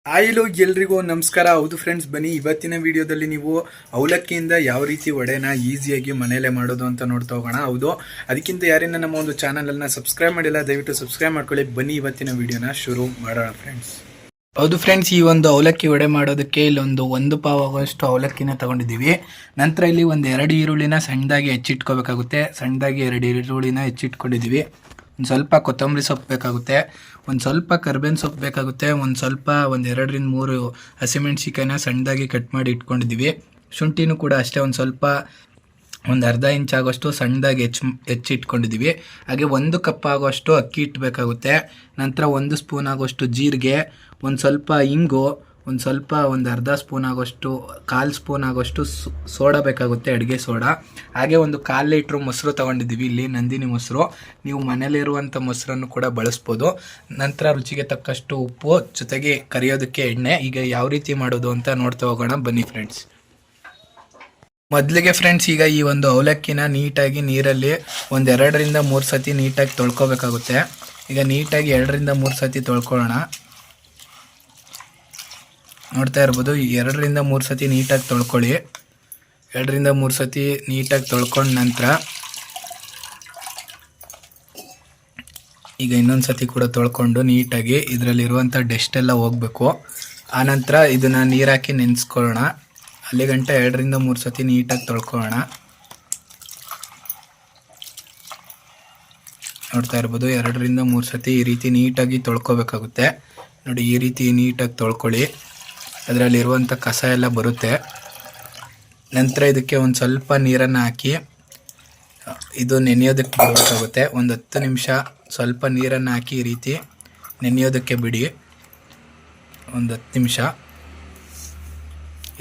Oil ಎಲ್ರಿಗೂ ನಮಸ್ಕಾರ. ಹೌದು ಫ್ರೆಂಡ್ಸ್, ಬನ್ನಿ ಇವತ್ತಿನ ವಿಡಿಯೋದಲ್ಲಿ ನೀವು ಅವಲಕ್ಕಿಯಿಂದ ಯಾವ ರೀತಿ ವಡೆನ ಈಸಿಯಾಗಿ ಮನೆಯಲ್ಲೇ ಮಾಡೋದು ಅಂತ ನೋಡ್ತಾ ಹೋಗೋಣ. ಹೌದು, ಅದಕ್ಕಿಂತ ಯಾರಿಂದ ನಮ್ಮ ಒಂದು ಚಾನಲನ್ನು ಸಬ್ಸ್ಕ್ರೈಬ್ ಮಾಡಿಲ್ಲ ದಯವಿಟ್ಟು ಸಬ್ಸ್ಕ್ರೈಬ್ ಮಾಡ್ಕೊಳ್ಳಿ. ಬನ್ನಿ ಇವತ್ತಿನ ವಿಡಿಯೋನ ಶುರು ಮಾಡೋಣ ಫ್ರೆಂಡ್ಸ್. ಹೌದು ಫ್ರೆಂಡ್ಸ್, ಈ ಒಂದು ಅವಲಕ್ಕಿ ವಡೆ ಮಾಡೋದಕ್ಕೆ ಇಲ್ಲೊಂದು 1 ಪಾವ್ ಆಗೋಷ್ಟು ಅವಲಕ್ಕಿನ ತಗೊಂಡಿದ್ದೀವಿ. ನಂತರ ಇಲ್ಲಿ ಒಂದು 2 ಈರುಳ್ಳಿನ ಸಣ್ಣದಾಗಿ ಹೆಚ್ಚಿಟ್ಕೋಬೇಕಾಗುತ್ತೆ. ಸಣ್ಣದಾಗಿ 2 ಈರುಳ್ಳಿನ ಹೆಚ್ಚಿಟ್ಕೊಂಡಿದ್ದೀವಿ. ಒಂದು ಸ್ವಲ್ಪ ಕೊತ್ತಂಬರಿ ಸೊಪ್ಪು ಬೇಕಾಗುತ್ತೆ, ಒಂದು ಸ್ವಲ್ಪ ಕರ್ಬೇವಿನ ಸೊಪ್ಪು ಬೇಕಾಗುತ್ತೆ, ಒಂದು 2ರಿಂದ 3 ಹಸಿಮೆಣ್ಸಿಕಾಯಿನ ಸಣ್ಣದಾಗಿ ಕಟ್ ಮಾಡಿ ಇಟ್ಕೊಂಡಿದ್ದೀವಿ. ಶುಂಠಿನೂ ಕೂಡ ಅಷ್ಟೇ ಒಂದು ಅರ್ಧ ಇಂಚ್ ಆಗೋಷ್ಟು ಸಣ್ಣದಾಗಿ ಹೆಚ್ಚಿಟ್ಕೊಂಡಿದ್ದೀವಿ. ಹಾಗೆ 1 ಕಪ್ ಆಗೋಷ್ಟು ಅಕ್ಕಿ ಹಿಟ್ಟು ಬೇಕಾಗುತ್ತೆ. ನಂತರ 1 ಸ್ಪೂನ್ ಆಗೋಷ್ಟು ಜೀರಿಗೆ, ಒಂದು ಸ್ವಲ್ಪ ಇಂಗು, ಒಂದು ಅರ್ಧ ಸ್ಪೂನ್ ಆಗೋಷ್ಟು 1/4 ಸ್ಪೂನ್ ಆಗೋಷ್ಟು ಸೋಡಾ ಬೇಕಾಗುತ್ತೆ, ಅಡುಗೆ ಸೋಡಾ. ಹಾಗೆ 1/4 ಲೀಟ್ರ್ ಮೊಸರು ತೊಗೊಂಡಿದ್ದೀವಿ, ಇಲ್ಲಿ ನಂದಿನಿ ಮೊಸರು. ನೀವು ಮನೇಲಿರುವಂಥ ಮೊಸರನ್ನು ಕೂಡ ಬಳಸ್ಬೋದು. ನಂತರ ರುಚಿಗೆ ತಕ್ಕಷ್ಟು ಉಪ್ಪು, ಜೊತೆಗೆ ಕರಿಯೋದಕ್ಕೆ ಎಣ್ಣೆ. ಈಗ ಯಾವ ರೀತಿ ಮಾಡೋದು ಅಂತ ನೋಡ್ತಾ ಹೋಗೋಣ ಬನ್ನಿ ಫ್ರೆಂಡ್ಸ್. ಮೊದಲಿಗೆ ಫ್ರೆಂಡ್ಸ್, ಈಗ ಈ ಒಂದು ಅವಲಕ್ಕಿನ ನೀಟಾಗಿ ನೀರಲ್ಲಿ 2ರಿಂದ 3 ಸತಿ ನೀಟಾಗಿ ತೊಳ್ಕೊಬೇಕಾಗುತ್ತೆ. ಈಗ ನೀಟಾಗಿ 2ರಿಂದ 3 ಸತಿ ತೊಳ್ಕೊಳ್ಳೋಣ. ನೋಡ್ತಾ ಇರ್ಬೋದು, 2ರಿಂದ 3 ಸತಿ ನೀಟಾಗಿ ತೊಳ್ಕೊಳ್ಳಿ. 2ರಿಂದ 3 ಸತಿ ನೀಟಾಗಿ ತೊಳ್ಕೊಂಡ ನಂತರ ಈಗ ಇನ್ನೊಂದು ಸತಿ ಕೂಡ ತೊಳ್ಕೊಂಡು ನೀಟಾಗಿ ಇದರಲ್ಲಿರುವಂಥ ಡಸ್ಟ್ ಎಲ್ಲ ಹೋಗಬೇಕು. ಆನಂತರ ಇದನ್ನು ನೀರಾಕಿ ನೆನೆಸ್ಕೊಳ್ಳೋಣ. ಅಲ್ಲಿ ಗಂಟ 2ರಿಂದ 3 ಸತಿ ನೀಟಾಗಿ ತೊಳ್ಕೊಳ್ಳೋಣ. ನೋಡ್ತಾ ಇರ್ಬೋದು, 2ರಿಂದ 3 ಸತಿ ಈ ರೀತಿ ನೀಟಾಗಿ ತೊಳ್ಕೊಬೇಕಾಗುತ್ತೆ. ನೋಡಿ, ಈ ರೀತಿ ನೀಟಾಗಿ ತೊಳ್ಕೊಳ್ಳಿ, ಅದರಲ್ಲಿರುವಂಥ ಕಸ ಎಲ್ಲ ಬರುತ್ತೆ. ನಂತರ ಇದಕ್ಕೆ ಒಂದು ಸ್ವಲ್ಪ ನೀರನ್ನು ಹಾಕಿ ಇದು ನೆನೆಯೋದಕ್ಕೆ ಬಿಡಬೇಕಾಗುತ್ತೆ. ಒಂದು 10 ನಿಮಿಷ ಸ್ವಲ್ಪ ನೀರನ್ನು ಹಾಕಿ ಈ ರೀತಿ ನೆನೆಯೋದಕ್ಕೆ ಬಿಡಿ. ಒಂದು 10 ನಿಮಿಷ,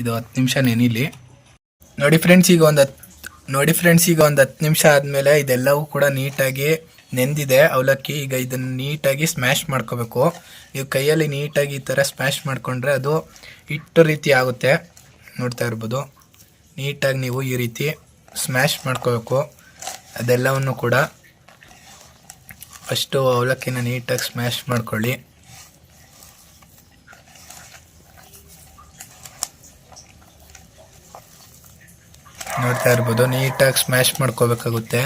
ಇದು 10 ನಿಮಿಷ ನೆನಿಲಿ. ನೋಡಿ ಫ್ರೆಂಡ್ಸ್, ಈಗ ಒಂದು 10 ನಿಮಿಷ ಆದಮೇಲೆ ಇದೆಲ್ಲವೂ ಕೂಡ ನೀಟಾಗಿ ನೆಂದಿದೆ ಅವಲಕ್ಕಿ. ಈಗ ಇದನ್ನು ನೀಟಾಗಿ ಸ್ಮ್ಯಾಶ್ ಮಾಡ್ಕೋಬೇಕು. ನೀವು ಕೈಯಲ್ಲಿ ನೀಟಾಗಿ ಈ ಥರ ಸ್ಮ್ಯಾಶ್ ಮಾಡಿಕೊಂಡ್ರೆ ಅದು ಹಿಟ್ಟು ರೀತಿ ಆಗುತ್ತೆ. ನೋಡ್ತಾ ಇರ್ಬೋದು, ನೀಟಾಗಿ ನೀವು ಈ ರೀತಿ ಸ್ಮ್ಯಾಶ್ ಮಾಡ್ಕೋಬೇಕು ಅದೆಲ್ಲವನ್ನು ಕೂಡ. ಫಸ್ಟು ಅವಲಕ್ಕಿನ ನೀಟಾಗಿ ಸ್ಮ್ಯಾಶ್ ಮಾಡ್ಕೊಳ್ಳಿ. ನೋಡ್ತಾ ಇರ್ಬೋದು, ನೀಟಾಗಿ ಸ್ಮ್ಯಾಶ್ ಮಾಡ್ಕೋಬೇಕಾಗುತ್ತೆ.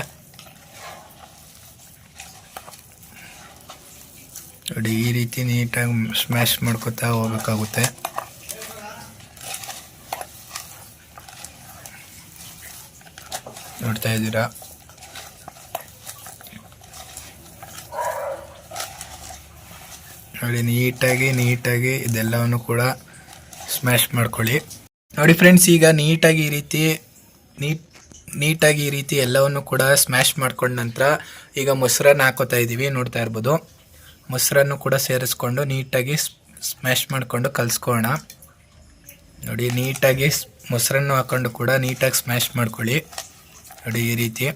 ನೋಡಿ, ಈ ರೀತಿ ನೀಟಾಗಿ ಸ್ಮ್ಯಾಶ್ ಮಾಡ್ಕೋತಾ ಹೋಗ್ಬೇಕಾಗುತ್ತೆ. ನೋಡ್ತಾ ಇದ್ದೀರಾ, ನೋಡಿ ನೀಟಾಗಿ ಇದೆಲ್ಲವನ್ನು ಕೂಡ ಸ್ಮ್ಯಾಶ್ ಮಾಡ್ಕೊಳ್ಳಿ. ನೋಡಿ ಫ್ರೆಂಡ್ಸ್, ಈಗ ನೀಟಾಗಿ ಈ ರೀತಿ ಎಲ್ಲವನ್ನು ಕೂಡ ಸ್ಮ್ಯಾಶ್ ಮಾಡ್ಕೊಂಡ ನಂತರ ಈಗ ಮೊಸರನ್ನು ಹಾಕೋತಾ ಇದ್ದೀವಿ. ನೋಡ್ತಾ ಇರ್ಬೋದು, ಮೊಸರನ್ನು ಕೂಡ ಸೇರಿಸ್ಕೊಂಡು ನೀಟಾಗಿ ಸ್ಮ್ಯಾಶ್ ಮಾಡಿಕೊಂಡು ಕಲಿಸ್ಕೊಳ್ಳೋಣ. ನೋಡಿ, ನೀಟಾಗಿ ಮೊಸರನ್ನು ಹಾಕ್ಕೊಂಡು ಕೂಡ ನೀಟಾಗಿ ಸ್ಮ್ಯಾಶ್ ಮಾಡ್ಕೊಳ್ಳಿ. ನೋಡಿ, ಈ ರೀತಿ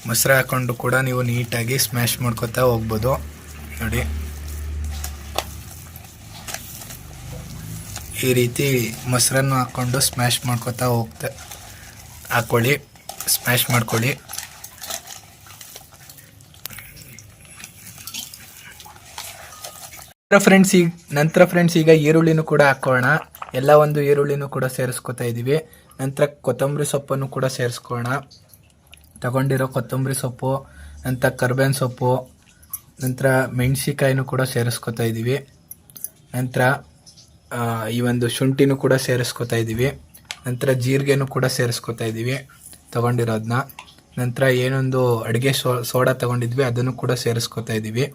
ಮೊಸರು ಹಾಕ್ಕೊಂಡು ಕೂಡ ನೀವು ನೀಟಾಗಿ ಸ್ಮ್ಯಾಶ್ ಮಾಡ್ಕೊತಾ ಹೋಗ್ಬೋದು. ನೋಡಿ, ಈ ರೀತಿ ಮೊಸರನ್ನು ಹಾಕ್ಕೊಂಡು ಸ್ಮ್ಯಾಶ್ ಮಾಡ್ಕೊತಾ ಸ್ಮ್ಯಾಶ್ ಮಾಡ್ಕೊಳ್ಳಿ. ನಂತರ ಫ್ರೆಂಡ್ಸ್, ಈಗ ಈರುಳ್ಳಿನೂ ಕೂಡ ಹಾಕೋಣ. ಎಲ್ಲ ಒಂದು ಈರುಳ್ಳಿನೂ ಕೂಡ ಸೇರಿಸ್ಕೊತಾ ಇದ್ದೀವಿ. ನಂತರ ಕೊತ್ತಂಬರಿ ಸೊಪ್ಪನ್ನು ಕೂಡ ಸೇರಿಸ್ಕೊಳ್ಳೋಣ. ತಗೊಂಡಿರೋ ಕೊತ್ತಂಬರಿ ಸೊಪ್ಪು, ನಂತರ ಕರ್ಬೇವಿನ ಸೊಪ್ಪು, ನಂತರ ಮೆಣಸಿಕಾಯಿನೂ ಕೂಡ ಸೇರಿಸ್ಕೊತಾ ಇದ್ದೀವಿ. ನಂತರ ಈ ಒಂದು ಶುಂಠಿನೂ ಕೂಡ ಸೇರಿಸ್ಕೊತಾ ಇದ್ದೀವಿ. ನಂತರ ಜೀರಿಗೆನೂ ಕೂಡ ಸೇರಿಸ್ಕೊತಾ ಇದ್ದೀವಿ ತಗೊಂಡಿರೋದನ್ನ. ನಂತರ ಏನೊಂದು ಅಡುಗೆ ಸೋಡಾ ತಗೊಂಡಿದ್ವಿ ಅದನ್ನು ಕೂಡ ಸೇರಿಸ್ಕೊತಾ ಇದ್ದೀವಿ.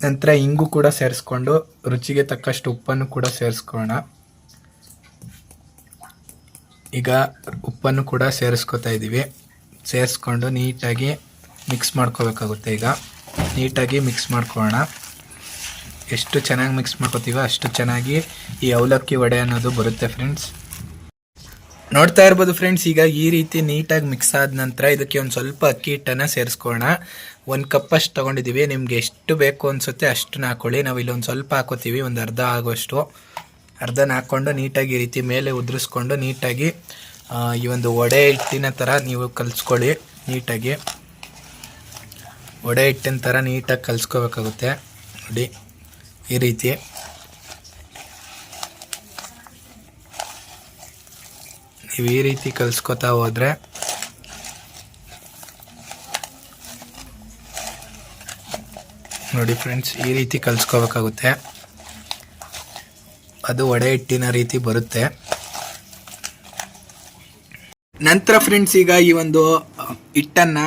ನಂತರ ಇಂಗು ಕೂಡ ಸೇರಿಸ್ಕೊಂಡು ರುಚಿಗೆ ತಕ್ಕಷ್ಟು ಉಪ್ಪನ್ನು ಕೂಡ ಸೇರಿಸ್ಕೊಳ್ಳೋಣ. ಈಗ ಉಪ್ಪನ್ನು ಕೂಡ ಸೇರಿಸ್ಕೊತಾ ಇದ್ದೀವಿ. ಸೇರಿಸ್ಕೊಂಡು ನೀಟಾಗಿ ಮಿಕ್ಸ್ ಮಾಡ್ಕೋಬೇಕಾಗುತ್ತೆ. ಈಗ ನೀಟಾಗಿ ಮಿಕ್ಸ್ ಮಾಡ್ಕೊಳ್ಳೋಣ. ಎಷ್ಟು ಚೆನ್ನಾಗಿ ಮಿಕ್ಸ್ ಮಾಡ್ಕೋತೀವೋ ಅಷ್ಟು ಚೆನ್ನಾಗಿ ಈ ಅವಲಕ್ಕಿ ವಡೆ ಅನ್ನೋದು ಬರುತ್ತೆ ಫ್ರೆಂಡ್ಸ್. ನೋಡ್ತಾ ಇರ್ಬೋದು ಫ್ರೆಂಡ್ಸ್, ಈಗ ಈ ರೀತಿ ನೀಟಾಗಿ ಮಿಕ್ಸ್ ಆದ ನಂತರ ಇದಕ್ಕೆ ಒಂದು ಸ್ವಲ್ಪ ಅಕ್ಕಿ ಹಿಟ್ಟನ್ನು ಸೇರಿಸ್ಕೊಳ್ಳೋಣ. 1 ಕಪ್ ಅಷ್ಟು ತೊಗೊಂಡಿದ್ದೀವಿ. ನಿಮ್ಗೆ ಎಷ್ಟು ಬೇಕು ಅನಿಸುತ್ತೆ ಅಷ್ಟನ್ನ ಹಾಕ್ಕೊಳ್ಳಿ. ನಾವು ಇಲ್ಲಿ ಒಂದು ಸ್ವಲ್ಪ ಹಾಕೋತೀವಿ, ಒಂದು ಅರ್ಧ ಆಗೋಷ್ಟು. ಅರ್ಧನ ಹಾಕ್ಕೊಂಡು ನೀಟಾಗಿ ಈ ರೀತಿ ಮೇಲೆ ಉದುರಿಸ್ಕೊಂಡು ನೀಟಾಗಿ ಈ ಒಂದು ವಡೆ ಹಿಟ್ಟಿನ ಥರ ನೀವು ಕಲಿಸ್ಕೊಳ್ಳಿ. ನೀಟಾಗಿ ವಡೆ ಹಿಟ್ಟಿನ ಥರ ನೀಟಾಗಿ ಕಲಿಸ್ಕೋಬೇಕಾಗುತ್ತೆ. ನೋಡಿ ಈ ರೀತಿ ನೀವು ಈ ರೀತಿ ಕಲಿಸ್ಕೊತಾ ಹೋದರೆ ನೋಡಿ ಫ್ರೆಂಡ್ಸ್, ಈ ರೀತಿ ಕಲಿಸ್ಕೋಬೇಕಾಗುತ್ತೆ. ಅದು ವಡೆ ಹಿಟ್ಟಿನ ರೀತಿ ಬರುತ್ತೆ. ನಂತರ ಫ್ರೆಂಡ್ಸ್, ಈಗ ಈ ಒಂದು ಹಿಟ್ಟನ್ನು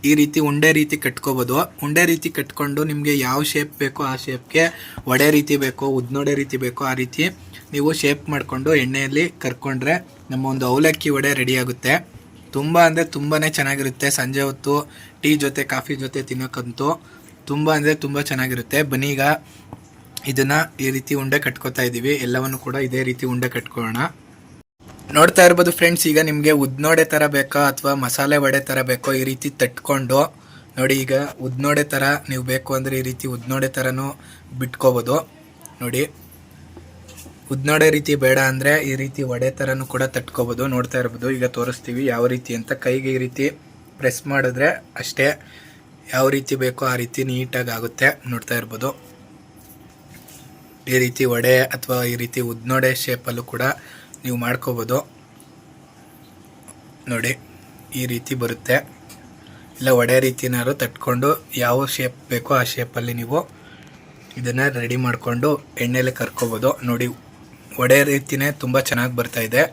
ಈ ರೀತಿ ಉಂಡೆ ರೀತಿ ಕಟ್ಕೋಬೋದು. ಉಂಡೆ ರೀತಿ ಕಟ್ಕೊಂಡು ನಿಮಗೆ ಯಾವ ಶೇಪ್ ಬೇಕೋ ಆ ಶೇಪ್ಗೆ, ವಡೆ ರೀತಿ ಬೇಕೋ ಉದ್ನೋಡೆ ರೀತಿ ಬೇಕೋ ಆ ರೀತಿ ನೀವು ಶೇಪ್ ಮಾಡಿಕೊಂಡು ಎಣ್ಣೆಯಲ್ಲಿ ಕರ್ಕೊಂಡ್ರೆ ನಮ್ಮ ಒಂದು ಅವಲಕ್ಕಿ ವಡೆ ರೆಡಿ ಆಗುತ್ತೆ. ತುಂಬ ಅಂದರೆ ತುಂಬಾ ಚೆನ್ನಾಗಿರುತ್ತೆ. ಸಂಜೆ ಹೊತ್ತು ಟೀ ಜೊತೆ ಕಾಫಿ ಜೊತೆ ತಿನ್ನೋಕ್ಕಂತೂ ತುಂಬ ಅಂದರೆ ತುಂಬ ಚೆನ್ನಾಗಿರುತ್ತೆ. ಬನ್ನಿ ಈಗ ಇದನ್ನು ಈ ರೀತಿ ಉಂಡೆ ಕಟ್ಕೋತಾ ಇದ್ದೀವಿ. ಎಲ್ಲವನ್ನು ಕೂಡ ಇದೇ ರೀತಿ ಉಂಡೆ ಕಟ್ಕೊಳ್ಳೋಣ. ನೋಡ್ತಾ ಇರ್ಬೋದು ಫ್ರೆಂಡ್ಸ್, ಈಗ ನಿಮಗೆ ಉದ್ನೋಡೆ ಥರ ಬೇಕೋ ಅಥವಾ ಮಸಾಲೆ ವಡೆ ಥರ ಬೇಕೋ ಈ ರೀತಿ ತಟ್ಕೊಂಡು ನೋಡಿ. ಈಗ ಉದ್ನೋಡೆ ಥರ ನೀವು ಬೇಕು ಅಂದರೆ ಈ ರೀತಿ ಉದ್ನೋಡೆ ಥರನೂ ಬಿಟ್ಕೋಬೋದು. ನೋಡಿ, ಉದ್ನೋಡೆ ರೀತಿ ಬೇಡ ಅಂದರೆ ಈ ರೀತಿ ವಡೆ ಥರನೂ ಕೂಡ ತಟ್ಕೋಬೋದು. ನೋಡ್ತಾ ಇರ್ಬೋದು, ಈಗ ತೋರಿಸ್ತೀವಿ ಯಾವ ರೀತಿ ಅಂತ. ಕೈಗೆ ಈ ರೀತಿ ಪ್ರೆಸ್ ಮಾಡಿದ್ರೆ ಅಷ್ಟೇ, ಯಾವ ರೀತಿ ಬೇಕೋ ಆ ರೀತಿ ನೀಟಾಗಿ ಆಗುತ್ತೆ. ನೋಡ್ತಾ ಇರ್ಬೋದು, ಈ ರೀತಿ ವಡೆ ಅಥವಾ ಈ ರೀತಿ ಉದ್ನೋಡೆ ಶೇಪಲ್ಲೂ ಕೂಡ ನೀವು ಮಾಡ್ಕೋಬೋದು. ನೋಡಿ ಈ ರೀತಿ ಬರುತ್ತೆ. ಇಲ್ಲ ವಡೆ ರೀತಿನಾದ್ರು ತಟ್ಕೊಂಡು ಯಾವ ಶೇಪ್ ಬೇಕೋ ಆ ಶೇಪಲ್ಲಿ ನೀವು ಇದನ್ನು ರೆಡಿ ಮಾಡಿಕೊಂಡು ಎಣ್ಣೆಯಲ್ಲಿ ಕರ್ಕೋಬೋದು. ನೋಡಿ, ವಡೆ ರೀತಿಯೇ ತುಂಬ ಚೆನ್ನಾಗಿ ಬರ್ತಾಯಿದೆ.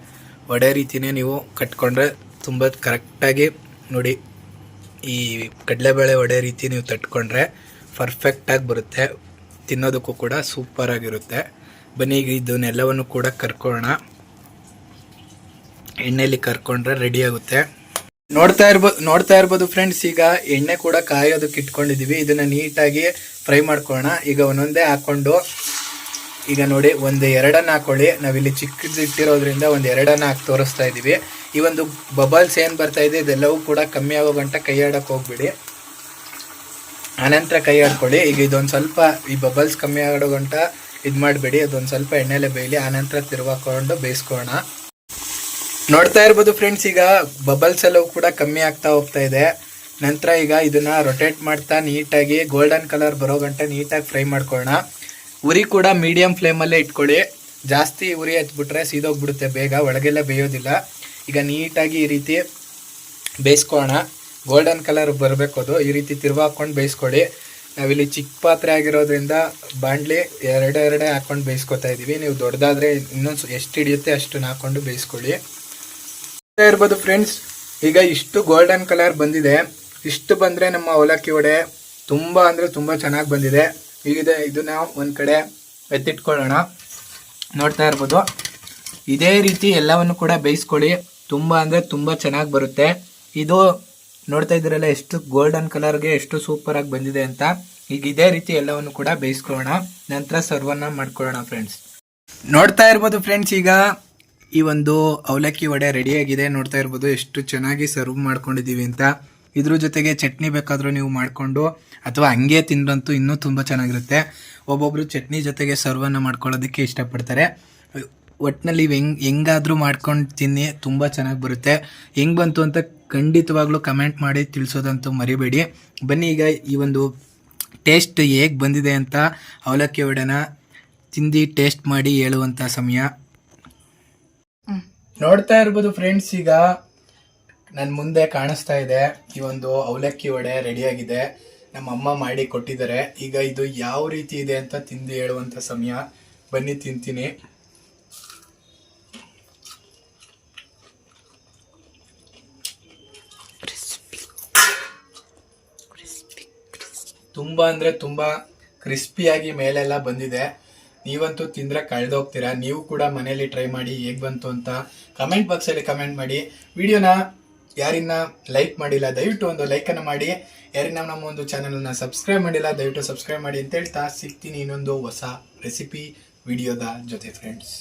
ವಡೆ ರೀತಿಯೇ ನೀವು ಕಟ್ಕೊಂಡ್ರೆ ತುಂಬ ಕರೆಕ್ಟಾಗಿ ನೋಡಿ, ಈ ಕಡಲೆಬೇಳೆ ವಡೆ ರೀತಿ ನೀವು ತಟ್ಕೊಂಡ್ರೆ ಪರ್ಫೆಕ್ಟಾಗಿ ಬರುತ್ತೆ. ತಿನ್ನೋದಕ್ಕೂ ಕೂಡ ಸೂಪರಾಗಿರುತ್ತೆ. ಬನ್ನಿ ಈಗ ಇದನ್ನೆಲ್ಲವನ್ನು ಕೂಡ ಕರ್ಕೊಳ್ಳೋಣ. ಎಣ್ಣೆಯಲ್ಲಿ ಕರ್ಕೊಂಡ್ರೆ ರೆಡಿ ಆಗುತ್ತೆ. ನೋಡ್ತಾ ಇರ್ಬೋದು ಫ್ರೆಂಡ್ಸ್, ಈಗ ಎಣ್ಣೆ ಕೂಡ ಕಾಯೋದಕ್ಕೆ ಇಟ್ಕೊಂಡಿದ್ದೀವಿ. ಇದನ್ನು ನೀಟಾಗಿ ಫ್ರೈ ಮಾಡ್ಕೊಳ್ಳೋಣ. ಈಗ ಒಂದೊಂದೇ ಹಾಕ್ಕೊಂಡು ಈಗ ನೋಡಿ, ಒಂದು ಎರಡನ್ನು ಹಾಕೊಳ್ಳಿ. ನಾವಿಲ್ಲಿ ಚಿಕ್ಕದಿಟ್ಟಿರೋದ್ರಿಂದ ಒಂದು ಎರಡನ್ನು ಹಾಕಿ ತೋರಿಸ್ತಾ ಇದ್ದೀವಿ. ಈ ಒಂದು ಬಬಲ್ಸ್ ಏನು ಬರ್ತಾ ಇದೆ ಇದೆಲ್ಲವೂ ಕೂಡ ಕಮ್ಮಿ ಆಗೋ ಗಂಟ ಕೈ ಆಡೋಕ್ಕೆ ಹೋಗ್ಬಿಡಿ. ಆನಂತರ ಕೈ ಆಡ್ಕೊಳ್ಳಿ. ಈಗ ಇದೊಂದು ಸ್ವಲ್ಪ ಈ ಬಬಲ್ಸ್ ಕಮ್ಮಿ ಆಗೋ ಗಂಟ ಇದು ಮಾಡಬೇಡಿ. ಅದೊಂದು ಸ್ವಲ್ಪ ಎಣ್ಣೆಲೆ ಬೇಯಲಿ. ಆನಂತರ ತಿರುವಾಕೊಂಡು ಬೇಯಿಸ್ಕೊಳ್ಳೋಣ. ನೋಡ್ತಾ ಇರ್ಬೋದು ಫ್ರೆಂಡ್ಸ್, ಈಗ ಬಬಲ್ಸ್ ಎಲ್ಲವೂ ಕೂಡ ಕಮ್ಮಿ ಆಗ್ತಾ ಹೋಗ್ತಾ ಇದೆ. ನಂತರ ಈಗ ಇದನ್ನು ರೊಟೇಟ್ ಮಾಡ್ತಾ ನೀಟಾಗಿ ಗೋಲ್ಡನ್ ಕಲರ್ ಬರೋ ಗಂಟ ನೀಟಾಗಿ ಫ್ರೈ ಮಾಡ್ಕೊಳ್ಳೋಣ. ಉರಿ ಕೂಡ ಮೀಡಿಯಮ್ ಫ್ಲೇಮಲ್ಲೇ ಇಟ್ಕೊಳ್ಳಿ. ಜಾಸ್ತಿ ಉರಿ ಹಚ್ಬಿಟ್ರೆ ಸೀದೋಗ್ಬಿಡುತ್ತೆ ಬೇಗ, ಒಳಗೆಲ್ಲ ಬೇಯೋದಿಲ್ಲ. ಈಗ ನೀಟಾಗಿ ಈ ರೀತಿ ಬೇಯಿಸ್ಕೊಳ್ಳೋಣ. ಗೋಲ್ಡನ್ ಕಲರ್ ಬರಬೇಕು. ಅದು ಈ ರೀತಿ ತಿರುವಾಕೊಂಡು ಬೇಯಿಸ್ಕೊಳ್ಳಿ. ನಾವಿಲ್ಲಿ ಚಿಕ್ಕ ಪಾತ್ರೆ ಆಗಿರೋದ್ರಿಂದ ಬಾಣಲಿ ಎರಡೇ ಹಾಕ್ಕೊಂಡು ಬೇಯಿಸ್ಕೊತಾ ಇದ್ದೀವಿ. ನೀವು ದೊಡ್ಡದಾದರೆ ಇನ್ನೊಂದು ಎಷ್ಟು ಹಿಡಿಯುತ್ತೆ ಅಷ್ಟನ್ನು ಹಾಕ್ಕೊಂಡು ಬೇಯಿಸ್ಕೊಳ್ಳಿ. ಇರ್ಬೋದು ಫ್ರೆಂಡ್ಸ್, ಈಗ ಇಷ್ಟು ಗೋಲ್ಡನ್ ಕಲರ್ ಬಂದಿದೆ. ಇಷ್ಟು ಬಂದರೆ ನಮ್ಮ ಅವಲಕ್ಕಿ ವಡೆ ತುಂಬ ಅಂದರೆ ತುಂಬ ಚೆನ್ನಾಗಿ ಬಂದಿದೆ. ಈಗ ಇದನ್ನ ಒಂದು ಕಡೆ ಎತ್ತಿಟ್ಕೊಳ್ಳೋಣ. ನೋಡ್ತಾ ಇರ್ಬೋದು, ಇದೇ ರೀತಿ ಎಲ್ಲವನ್ನು ಕೂಡ ಬೇಯಿಸ್ಕೊಳ್ಳಿ. ತುಂಬ ಅಂದರೆ ತುಂಬ ಚೆನ್ನಾಗಿ ಬರುತ್ತೆ. ಇದು ನೋಡ್ತಾ ಇದ್ದೀರಲ್ಲ ಎಷ್ಟು ಗೋಲ್ಡನ್ ಕಲರ್ಗೆ ಎಷ್ಟು ಸೂಪರಾಗಿ ಬಂದಿದೆ ಅಂತ. ಈಗ ಇದೇ ರೀತಿ ಎಲ್ಲವನ್ನು ಕೂಡ ಬೇಯಿಸ್ಕೊಳ್ಳೋಣ. ನಂತರ ಸರ್ವನ್ನ ಮಾಡ್ಕೊಳ್ಳೋಣ ಫ್ರೆಂಡ್ಸ್. ನೋಡ್ತಾ ಇರ್ಬೋದು ಫ್ರೆಂಡ್ಸ್, ಈಗ ಈ ಒಂದು ಅವಲಕ್ಕಿ ವಡೆ ರೆಡಿಯಾಗಿದೆ. ನೋಡ್ತಾ ಇರ್ಬೋದು ಎಷ್ಟು ಚೆನ್ನಾಗಿ ಸರ್ವ್ ಮಾಡ್ಕೊಂಡಿದ್ದೀವಿ ಅಂತ. ಇದ್ರ ಜೊತೆಗೆ ಚಟ್ನಿ ಬೇಕಾದರೂ ನೀವು ಮಾಡಿಕೊಂಡು ಅಥವಾ ಹಂಗೆ ತಿಂದ್ರಂತೂ ಇನ್ನೂ ತುಂಬ ಚೆನ್ನಾಗಿರುತ್ತೆ. ಒಬ್ಬೊಬ್ಬರು ಚಟ್ನಿ ಜೊತೆಗೆ ಸರ್ವನ್ನು ಮಾಡ್ಕೊಳ್ಳೋದಕ್ಕೆ ಇಷ್ಟಪಡ್ತಾರೆ. ಒಟ್ಟಿನಲ್ಲಿ ಹೆಂಗಾದರೂ ಮಾಡ್ಕೊಂಡು ತಿನ್ನಿ, ತುಂಬ ಚೆನ್ನಾಗಿ ಬರುತ್ತೆ. ಹೆಂಗೆ ಬಂತು ಅಂತ ಖಂಡಿತವಾಗ್ಲೂ ಕಮೆಂಟ್ ಮಾಡಿ ತಿಳಿಸೋದಂತೂ ಮರಿಬೇಡಿ. ಬನ್ನಿ ಈಗ ಈ ಒಂದು ಟೇಸ್ಟ್ ಹೇಗೆ ಬಂದಿದೆ ಅಂತ ಅವಲಕ್ಕಿ ವಡೆನ ತಿಂದು ಟೇಸ್ಟ್ ಮಾಡಿ ಹೇಳುವಂಥ ಸಮಯ. ನೋಡ್ತಾ ಇರ್ಬೋದು ಫ್ರೆಂಡ್ಸ್, ಈಗ ನನ್ನ ಮುಂದೆ ಕಾಣಿಸ್ತಾ ಇದೆ ಈ ಒಂದು ಅವಲಕ್ಕಿ ವಡೆ ರೆಡಿಯಾಗಿದೆ. ನಮ್ಮ ಅಮ್ಮ ಮಾಡಿ ಕೊಟ್ಟಿದ್ದಾರೆ. ಈಗ ಇದು ಯಾವ ರೀತಿ ಇದೆ ಅಂತ ತಿಂದು ಹೇಳುವಂಥ ಸಮಯ. ಬನ್ನಿ ತಿಂತೀನಿ. ತುಂಬ ಅಂದರೆ ತುಂಬ ಕ್ರಿಸ್ಪಿಯಾಗಿ ಮೇಲೆಲ್ಲ ಬಂದಿದೆ. ನೀವಂತೂ ತಿಂದರೆ ಕಳೆದೋಗ್ತೀರಾ. ನೀವು ಕೂಡ ಮನೇಲಿ ಟ್ರೈ ಮಾಡಿ ಹೇಗೆ ಬಂತು ಅಂತ ಕಮೆಂಟ್ ಬಾಕ್ಸಲ್ಲಿ ಕಮೆಂಟ್ ಮಾಡಿ. ವಿಡಿಯೋನ ಯಾರಿನ್ನ ಲೈಕ್ ಮಾಡಿಲ್ಲ ದಯವಿಟ್ಟು ಒಂದು ಲೈಕನ್ನು ಮಾಡಿ. ಯಾರಿನ್ನ ನಮ್ಮ ಒಂದು ಚಾನಲನ್ನು ಸಬ್ಸ್ಕ್ರೈಬ್ ಮಾಡಿಲ್ಲ ದಯವಿಟ್ಟು ಸಬ್ಸ್ಕ್ರೈಬ್ ಮಾಡಿ ಅಂತ ಹೇಳ್ತಾ ಸಿಗ್ತೀನಿ ಇನ್ನೊಂದು ಹೊಸ ರೆಸಿಪಿ ವಿಡಿಯೋದ ಜೊತೆ ಫ್ರೆಂಡ್ಸ್.